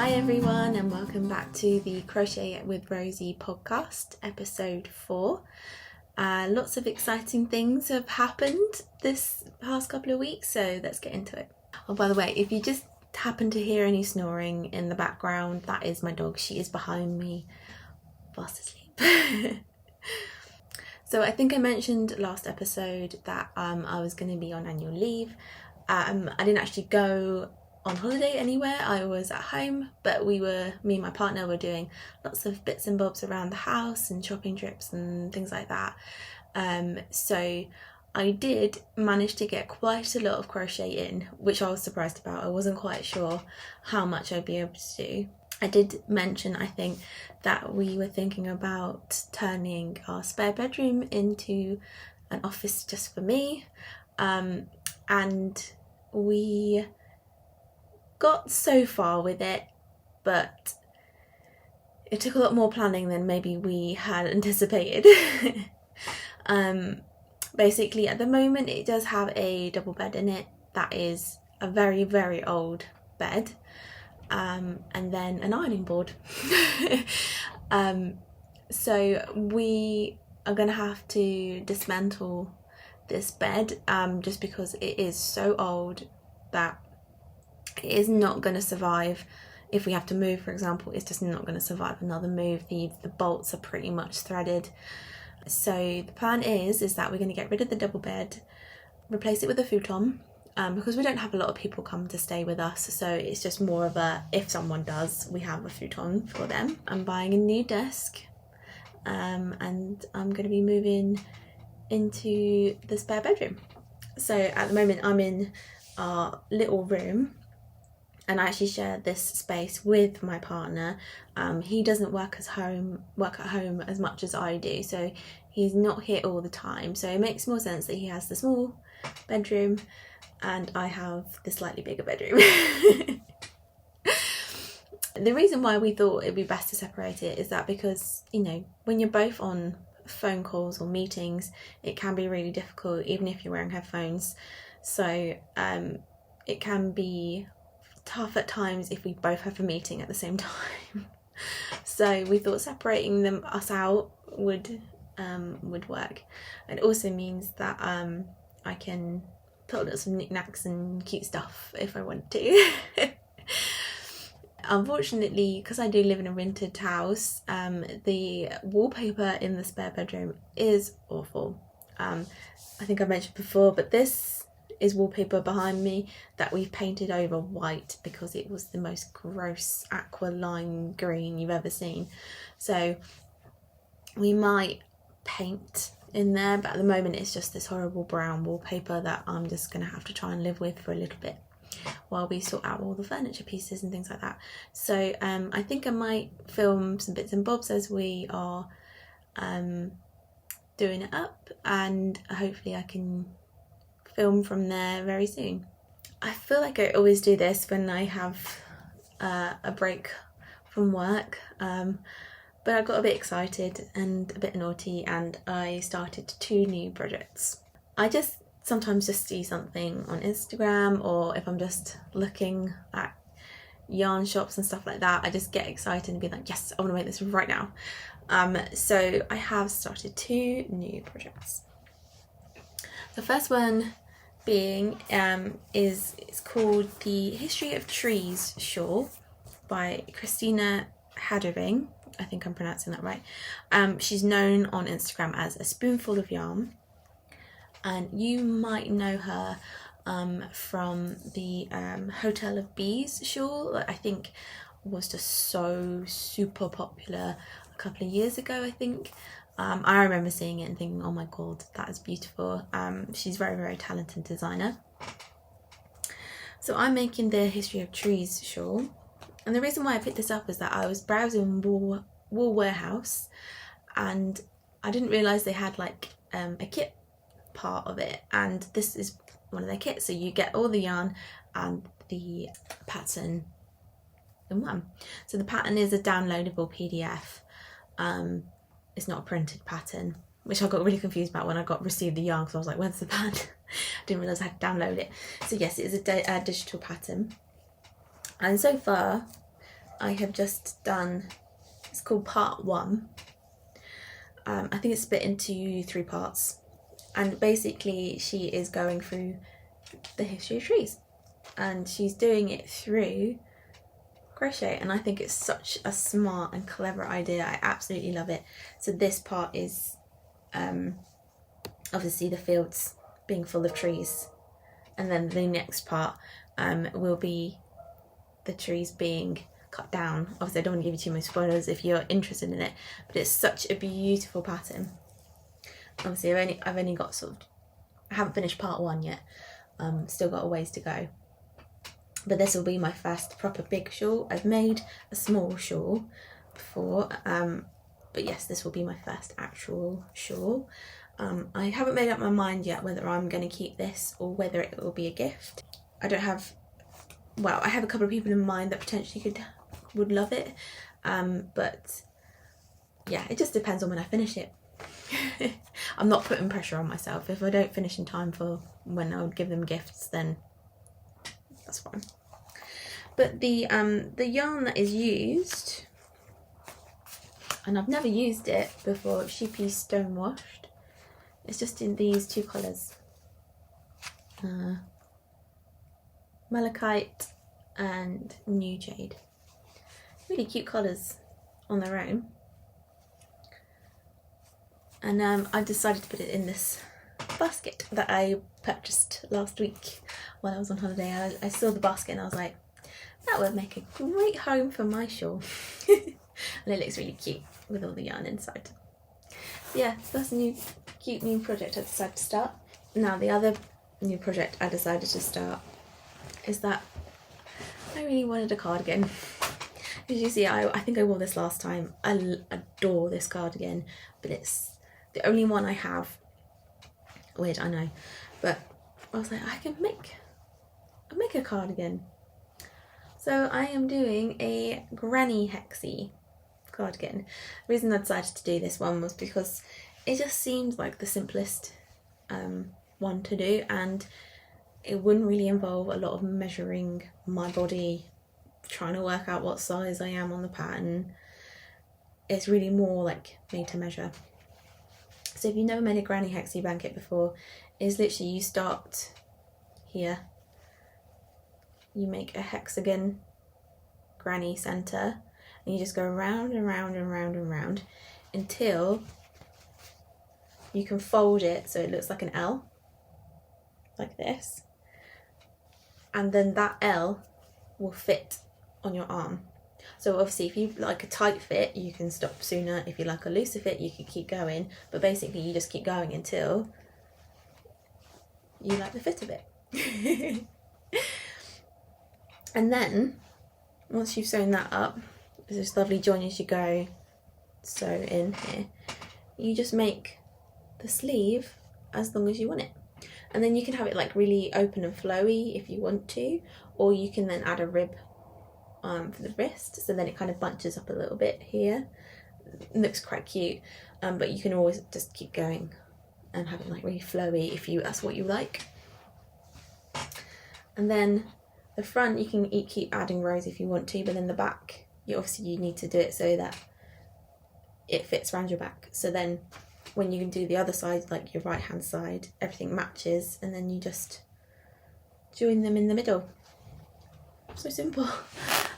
Hi everyone, and welcome back to the Crochet with Rosie podcast, episode 4. Lots of exciting things have happened this past couple of weeks, so let's get into it. Oh, by the way, if you just happen to hear any snoring in the background, that is my dog. She is behind me, fast asleep. So I think I mentioned last episode that I was going to be on annual leave. I didn't actually go on holiday anywhere. I was at home, but me and my partner were doing lots of bits and bobs around the house and shopping trips and things like that. So I did manage to get quite a lot of crochet in, which I was surprised about. I wasn't quite sure how much I'd be able to do. I did mention, I think, that we were thinking about turning our spare bedroom into an office just for me, and we got so far with it, but it took a lot more planning than maybe we had anticipated. Basically, at the moment, it does have a double bed in it. That is a very, very old bed, and then an ironing board. So we are going to have to dismantle this bed, just because it is so old that it is not going to survive. If we have to move, for example, it's just not going to survive another move. The bolts are pretty much threaded. So the plan is that we're going to get rid of the double bed, replace it with a futon, because we don't have a lot of people come to stay with us, so it's just more of a, if someone does, we have a futon for them. I'm buying a new desk, and I'm going to be moving into the spare bedroom. So at the moment I'm in our little room, and I actually share this space with my partner. He doesn't work at home as much as I do, so he's not here all the time. So it makes more sense that he has the small bedroom and I have the slightly bigger bedroom. The reason why we thought it'd be best to separate it is that because, you know, when you're both on phone calls or meetings, it can be really difficult, even if you're wearing headphones. So it can be tough at times if we both have a meeting at the same time. So we thought separating us out would work. It also means that I can put lots of knickknacks and cute stuff if I want to. Unfortunately, because I do live in a rented house, the wallpaper in the spare bedroom is awful. I think I mentioned before, but this is wallpaper behind me that we've painted over white because it was the most gross aqua lime green you've ever seen. So we might paint in there, but at the moment it's just this horrible brown wallpaper that I'm just going to have to try and live with for a little bit while we sort out all the furniture pieces and things like that. So I think I might film some bits and bobs as we are doing it up, and hopefully I can film from there very soon. I feel like I always do this when I have a break from work, but I got a bit excited and a bit naughty and I started 2 new projects. I sometimes just see something on Instagram, or if I'm just looking at yarn shops and stuff like that, I just get excited and be like, yes, I want to make this right now. So I have started 2 new projects. The first one being it's called the History of Trees shawl by Christina Hadering. I think I'm pronouncing that right. She's known on Instagram as A Spoonful of Yarn, and you might know her from the Hotel of Bees shawl that I think was just so super popular a couple of years ago, I think. I remember seeing it and thinking, oh my god, that is beautiful. She's very, very talented designer. So I'm making the History of Trees shawl, and the reason why I picked this up is that I was browsing Wool Warehouse and I didn't realise they had like a kit part of it, and this is one of their kits. So you get all the yarn and the pattern in one. So the pattern is a downloadable PDF. It's not a printed pattern, which I got really confused about when I received the yarn, because I was like, where's the pattern? I didn't realise I had to download it. So yes, it is a digital pattern. And so far, I have just done, it's called part 1. I think it's split into 3 parts, and basically she is going through the history of trees, and she's doing it through crochet, and I think it's such a smart and clever idea. I absolutely love it. So this part is obviously the fields being full of trees, and then the next part will be the trees being cut down. Obviously I don't want to give you too much spoilers if you're interested in it, but it's such a beautiful pattern. Obviously I've only got I haven't finished part 1 yet, still got a ways to go, but this will be my first proper big shawl. I've made a small shawl before, but yes, this will be my first actual shawl. I haven't made up my mind yet whether I'm going to keep this or whether it will be a gift. I have a couple of people in mind that potentially would love it, but yeah, it just depends on when I finish it. I'm not putting pressure on myself. If I don't finish in time for when I would give them gifts, then that's fine. But the yarn that is used, and I've never used it before, Sheepy Stonewashed. It's just in these 2 colours, Malachite and New Jade. Really cute colours on their own. And I've decided to put it in this basket that I purchased last week while I was on holiday. I saw the basket and I was like, that would make a great home for my shawl. And it looks really cute with all the yarn inside. So yeah, that's a cute new project I decided to start. Now the other new project I decided to start is that I really wanted a cardigan. As you see, I think I wore this last time. I adore this cardigan, but it's the only one I have. Weird, I know, but I was like, I'll make a cardigan. So I am doing a granny hexie cardigan. The reason I decided to do this one was because it just seemed like the simplest one to do, and it wouldn't really involve a lot of measuring my body, trying to work out what size I am on the pattern. It's really more like made to measure. So if you've never made a granny hexie blanket before, it's literally you start here, you make a hexagon granny centre, and you just go round and round and round and round until you can fold it so it looks like an L, like this, and then that L will fit on your arm. So obviously if you like a tight fit, you can stop sooner. If you like a looser fit, you can keep going, but basically you just keep going until you like the fit of it. And then once you've sewn that up, there's this lovely join as you go, sew in here, you just make the sleeve as long as you want it, and then you can have it like really open and flowy if you want to, or you can then add a rib for the wrist, so then it kind of bunches up a little bit here. It looks quite cute, but you can always just keep going and have it like really flowy if that's what you like. And then the front, you can keep adding rows if you want to, but then the back, you need to do it so that it fits around your back. So then when you can do the other side, like your right hand side, everything matches, and then you just join them in the middle. So simple.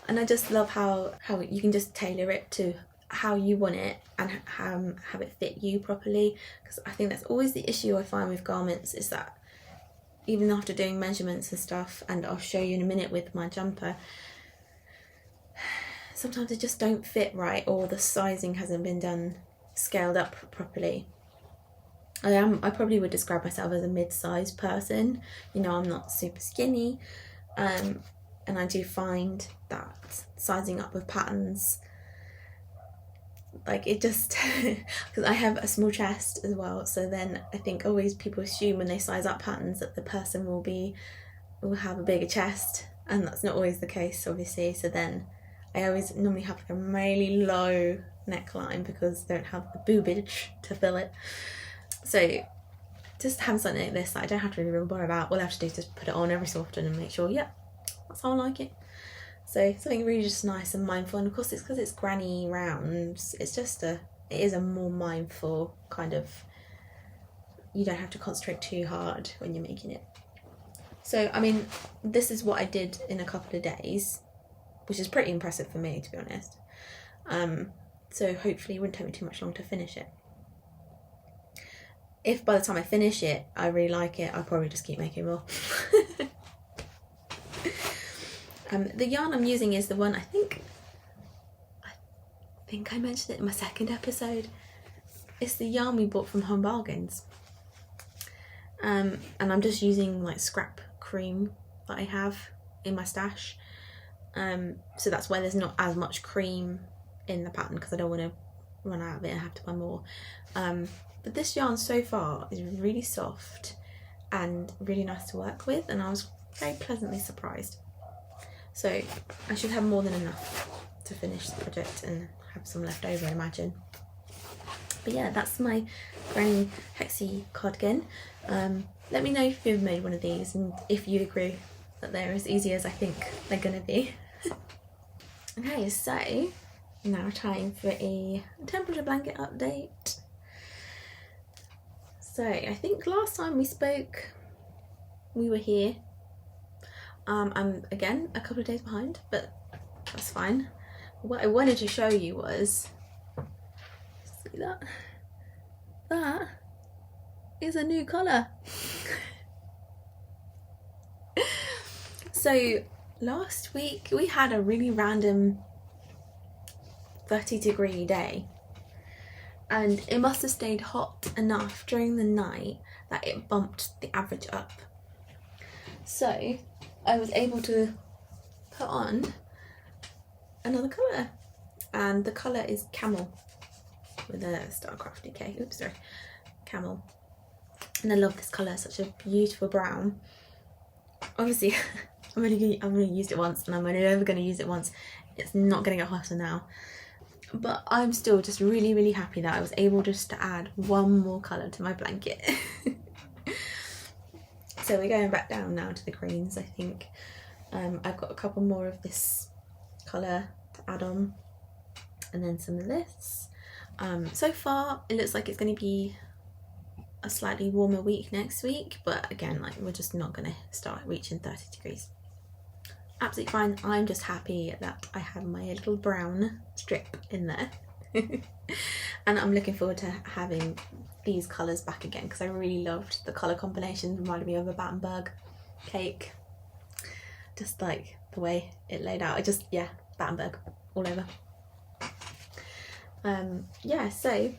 And I just love how you can just tailor it to how you want it and have it fit you properly, because I think that's always the issue I find with garments, is that even after doing measurements and stuff, and I'll show you in a minute with my jumper, sometimes they just don't fit right, or the sizing hasn't been scaled up properly. I probably would describe myself as a mid-sized person. You know, I'm not super skinny, and I do find that sizing up with patterns, like it just, because I have a small chest as well, so then I think always people assume when they size up patterns that the person will have a bigger chest, and that's not always the case, obviously. So then I always normally have a really low neckline because I don't have the boobage to fill it. So just have something like this that I don't have to really worry about. All I have to do is just put it on every so often and make sure, yeah, that's how I like it. So something really just nice and mindful, and of course it's because it's granny rounds, it is a more mindful kind of, you don't have to concentrate too hard when you're making it. So I mean, this is what I did in a couple of days, which is pretty impressive for me, to be honest. So hopefully it wouldn't take me too much long to finish it. If by the time I finish it I really like it, I'll probably just keep making more. The yarn I'm using is the one, I think I mentioned it in my second episode. It's the yarn we bought from Home Bargains. And I'm just using like scrap cream that I have in my stash. So that's why there's not as much cream in the pattern, because I don't want to run out of it and have to buy more. But this yarn so far is really soft and really nice to work with, and I was very pleasantly surprised. So I should have more than enough to finish the project and have some left over, I imagine. But yeah, that's my granny hexie cardigan. Let me know if you've made one of these and if you agree that they're as easy as I think they're gonna be. Okay, so now time for a temperature blanket update. So I think last time we spoke, we were here. I'm again a couple of days behind, but that's fine. What I wanted to show you was, see that? That is a new colour. So last week we had a really random 30-degree day, and it must have stayed hot enough during the night that it bumped the average up. So I was able to put on another colour, and the colour is camel with a Starcraft DK. Oops, sorry, camel. And I love this colour, such a beautiful brown. Obviously, I've only used it once, and I'm only ever going to use it once. It's not going to get hotter now. But I'm still just really, really happy that I was able just to add one more colour to my blanket. So we're going back down now to the greens, I think. I've got a couple more of this colour to add on, and then some of this. So far it looks like it's going to be a slightly warmer week next week, but again, like, we're just not going to start reaching 30 degrees. Absolutely fine. I'm just happy that I have my little brown strip in there. And I'm looking forward to having these colours back again, because I really loved the colour combination. Reminded me of a Battenberg cake, just like the way it laid out. Yeah, Battenberg all over. Yeah, so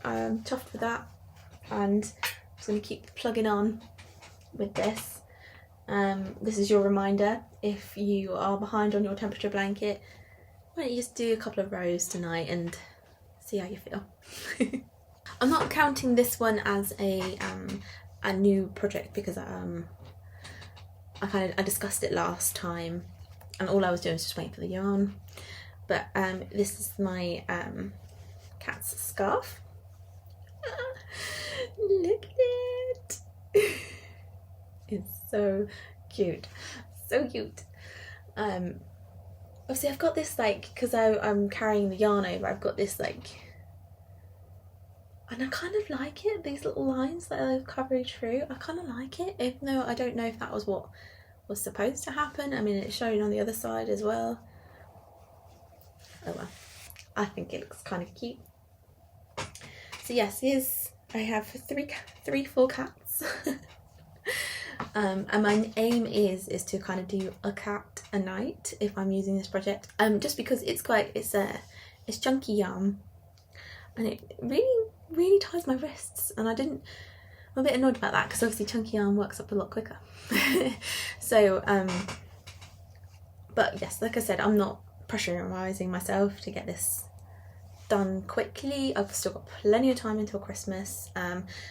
I'm chuffed with that, and I'm just going to keep plugging on with this. This is your reminder, if you are behind on your temperature blanket, why don't you just do a couple of rows tonight and see how you feel. I'm not counting this one as a new project, because I discussed it last time, and all I was doing was just waiting for the yarn. But this is my cat's scarf. Look at it. It's so cute, so cute. Obviously I've got this, like, because I'm carrying the yarn over, I've got this, like, and I kind of like it, these little lines that are coverage through. I kind of like it, even though I don't know if that was what was supposed to happen. I mean, it's shown on the other side as well. Oh well, I think it looks kind of cute. So yes, I have three full cats. And my aim is to kind of do a cat a night if I'm using this project. Just because it's chunky yarn, and it really ties my wrists, and I'm a bit annoyed about that, because obviously chunky yarn works up a lot quicker. So but yes, like I said, I'm not pressurising myself to get this done quickly. I've still got plenty of time until Christmas.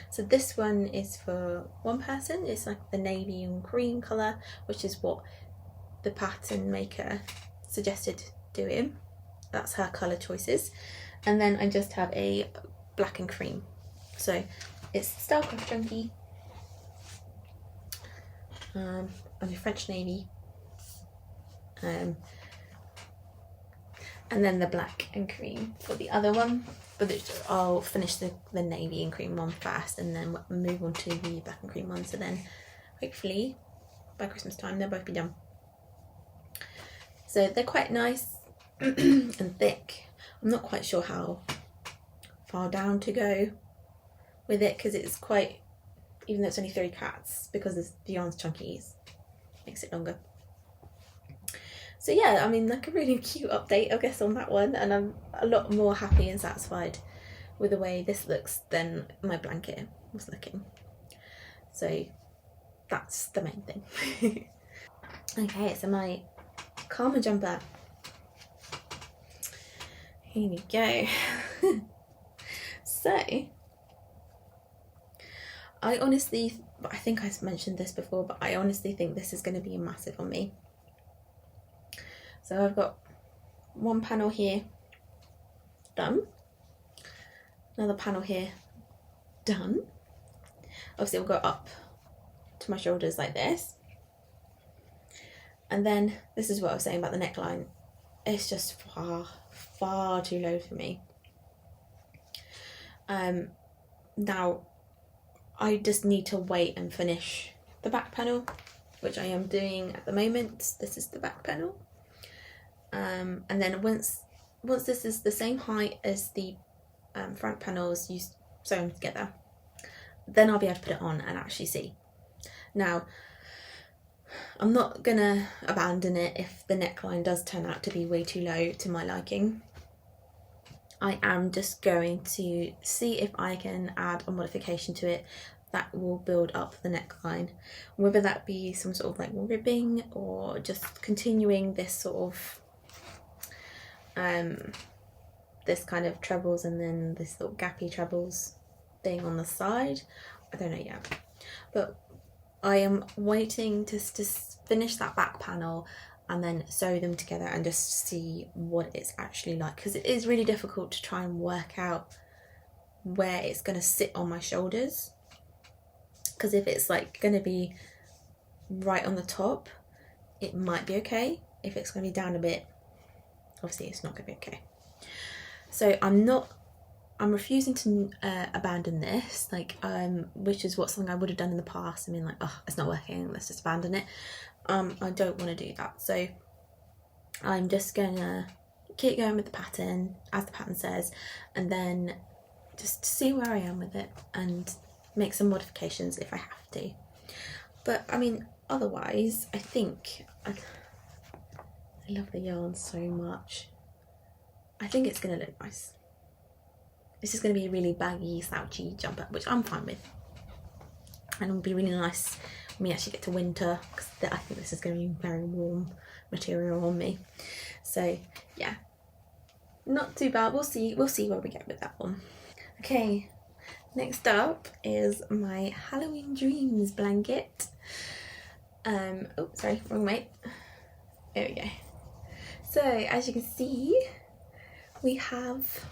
So this one is for one person. It's like the navy and cream colour, which is what the pattern maker suggested doing. That's her colour choices. And then I just have a black and cream. So it's Starcraft Chunky, and a French navy, and then the black and cream for the other one. But I'll finish the navy and cream one first, and then move on to the black and cream one. So then hopefully by Christmas time they'll both be done. So they're quite nice and thick. I'm not quite sure how far down to go with it, because it's quite, even though it's only 3 cats, because the yarn's chunky, makes it longer. So yeah, I mean, like a really cute update, I guess, on that one, and I'm a lot more happy and satisfied with the way this looks than my blanket was looking. So that's the main thing. Okay, so my Calma jumper. Here we go. So, I think I mentioned this before, but I honestly think this is going to be massive on me. So I've got one panel here done, another panel here done. Obviously it'll go up to my shoulders like this. And then this is what I was saying about the neckline. It's just far too low for me. Now I just need to wait and finish the back panel, which I am doing at the moment. This is the back panel. And then once this is the same height as the front panels, you sew them together, then I'll be able to put it on and actually see. Now, I'm not gonna abandon it if the neckline does turn out to be way too low to my liking. I am just going to see if I can add a modification to it that will build up the neckline, whether that be some sort of like ribbing or just continuing this sort of this kind of trebles and then this little gappy trebles thing on the side. I don't know yet, but I am waiting to finish that back panel and then sew them together and just see what it's actually like, because it is really difficult to try and work out where it's going to sit on my shoulders, because if it's like going to be right on the top, it might be okay. If it's going to be down a bit, obviously it's not going to be okay. So I'm refusing to abandon this, like which is something I would have done in the past. I mean, like, oh, it's not working, let's just abandon it. I don't want to do that, so I'm just gonna keep going with the pattern as the pattern says, and then just see where I am with it and make some modifications if I have to. But I mean, otherwise I think I love the yarn so much. I think it's gonna look nice. This is going to be a really baggy, slouchy jumper, which I'm fine with. And it'll be really nice when we actually get to winter, because I think this is going to be very warm material on me. So yeah, not too bad. We'll see where we get with that one. Okay, next up is my Halloween Dreams blanket. Oh, sorry, wrong way. There we go. So as you can see, we have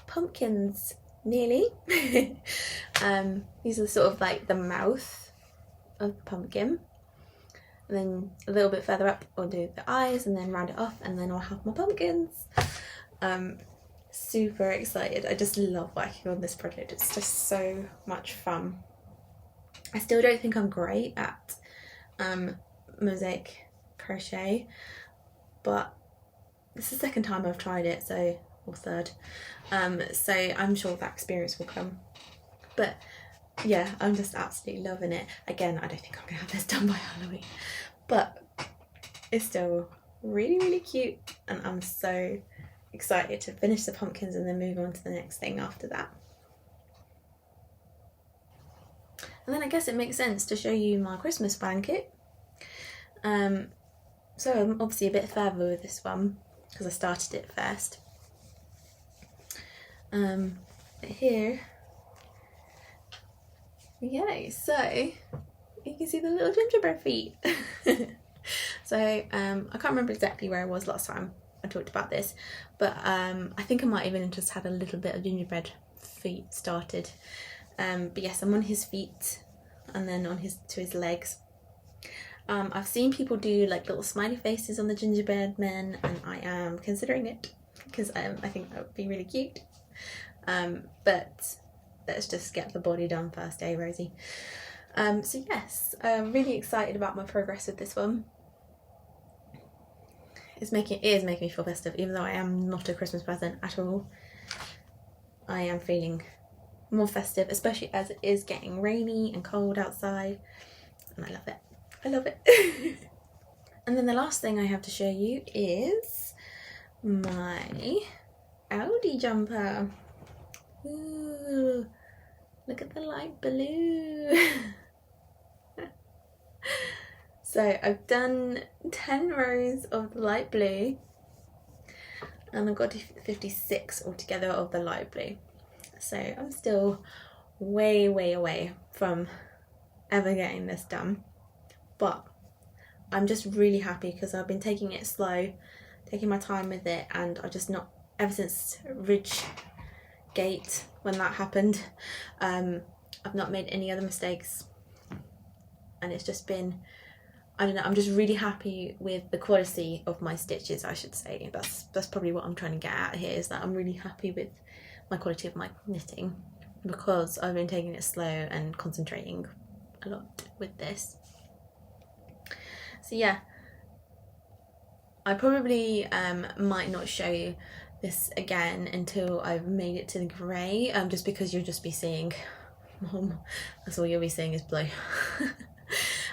pumpkins, nearly. These are sort of like the mouth of the pumpkin, and then a little bit further up I'll do the eyes, and then round it off, and then I'll have my pumpkins. Super excited. I just love working on this project. It's just so much fun. I still don't think I'm great at mosaic crochet, but this is the second time I've tried it, so, or third, so I'm sure that experience will come. But yeah, I'm just absolutely loving it. Again, I don't think I'm gonna have this done by Halloween, but it's still really, really cute, and I'm so excited to finish the pumpkins and then move on to the next thing after that. And then I guess it makes sense to show you my Christmas blanket. So I'm obviously a bit further with this one because I started it first. But here we go. So you can see the little gingerbread feet. So I can't remember exactly where I was last time I talked about this, but I think I might even just had a little bit of gingerbread feet started. But yes, I'm on his feet and then on to his legs, I've seen people do like little smiley faces on the gingerbread men, and I am considering it because I think that would be really cute. But let's just get the body done first, eh, Rosie? So yes, I'm really excited about my progress with this one. It is making me feel festive, even though I am not a Christmas person at all. I am feeling more festive, especially as it is getting rainy and cold outside, and I love it. I love it. And then the last thing I have to show you is my Audi jumper. Ooh, look at the light blue. So I've done 10 rows of the light blue, and I've got 56 altogether of the light blue. So I'm still way away from ever getting this done, but I'm just really happy because I've been taking it slow, taking my time with it, and I just not, ever since Ridge Gate, when that happened, I've not made any other mistakes, and it's just been, I don't know, I'm just really happy with the quality of my stitches, I should say. That's probably what I'm trying to get at here, is that I'm really happy with my quality of my knitting because I've been taking it slow and concentrating a lot with this. So yeah, I probably might not show you this again until I've made it to the grey, just because you'll just be seeing, that's all you'll be seeing is blue.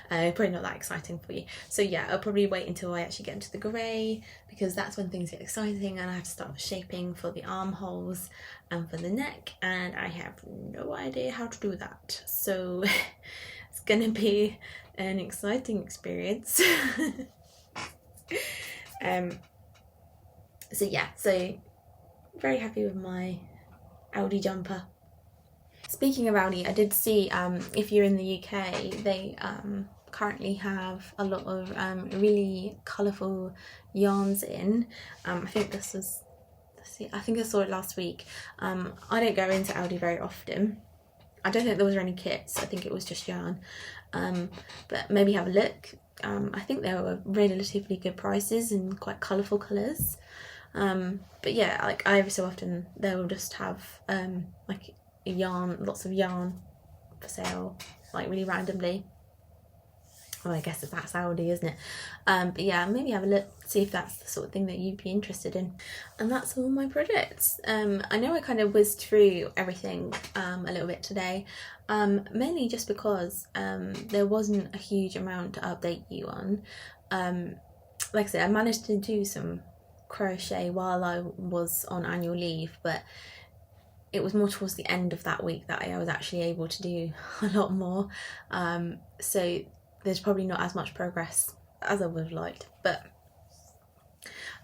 Probably not that exciting for you. So yeah, I'll probably wait until I actually get into the grey, because that's when things get exciting and I have to start shaping for the armholes and for the neck, and I have no idea how to do that. So it's gonna be an exciting experience. So yeah, so very happy with my Audi jumper. Speaking of Audi, I did see, if you're in the UK, they currently have a lot of really colourful yarns in. I think this was, I think I saw it last week. I don't go into Aldi very often. I don't think there was any kits, I think it was just yarn. But maybe have a look. I think they were relatively good prices and quite colourful colours. But yeah, like every so often they will just have like yarn, lots of yarn for sale, like really randomly. Well, I guess that's Aldi, isn't it? But yeah, maybe have a look, see if that's the sort of thing that you'd be interested in. And that's all my projects. I know I kind of whizzed through everything a little bit today, mainly just because there wasn't a huge amount to update you on. Like I said, I managed to do some crochet while I was on annual leave, but it was more towards the end of that week that I was actually able to do a lot more. So there's probably not as much progress as I would have liked, but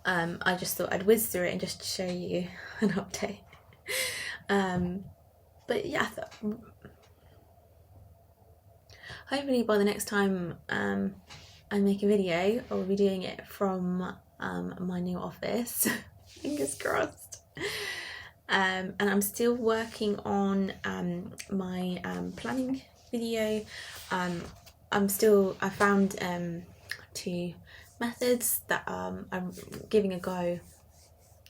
I just thought I'd whiz through it and just show you an update. But yeah, hopefully by the next time I make a video, I'll be doing it from my new office. Fingers crossed. And I'm still working on my planning video. I found 2 methods that I'm giving a go,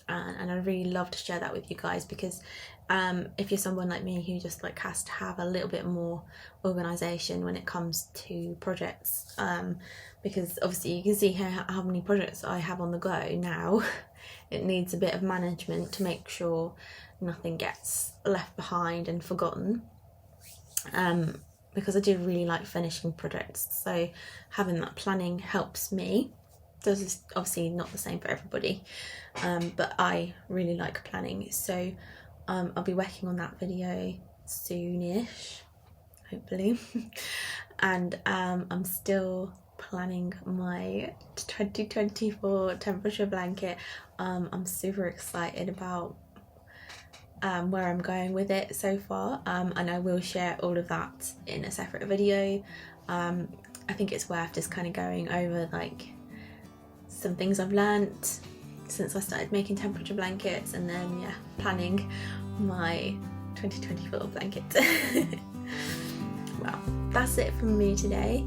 and I'd really love to share that with you guys, because if you're someone like me who just like has to have a little bit more organisation when it comes to projects, because obviously you can see how many projects I have on the go now. It needs a bit of management to make sure nothing gets left behind and forgotten, because I do really like finishing projects, so having that planning helps me. This is obviously not the same for everybody, but I really like planning, so I'll be working on that video soonish, hopefully. And I'm still planning my 2024 temperature blanket. I'm super excited about where I'm going with it so far, and I will share all of that in a separate video. I think it's worth just kind of going over like some things I've learnt since I started making temperature blankets, and then yeah, planning my 2024 blanket. Well, that's it from me today.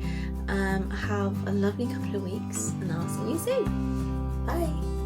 Have a lovely couple of weeks, and I'll see you soon. Bye.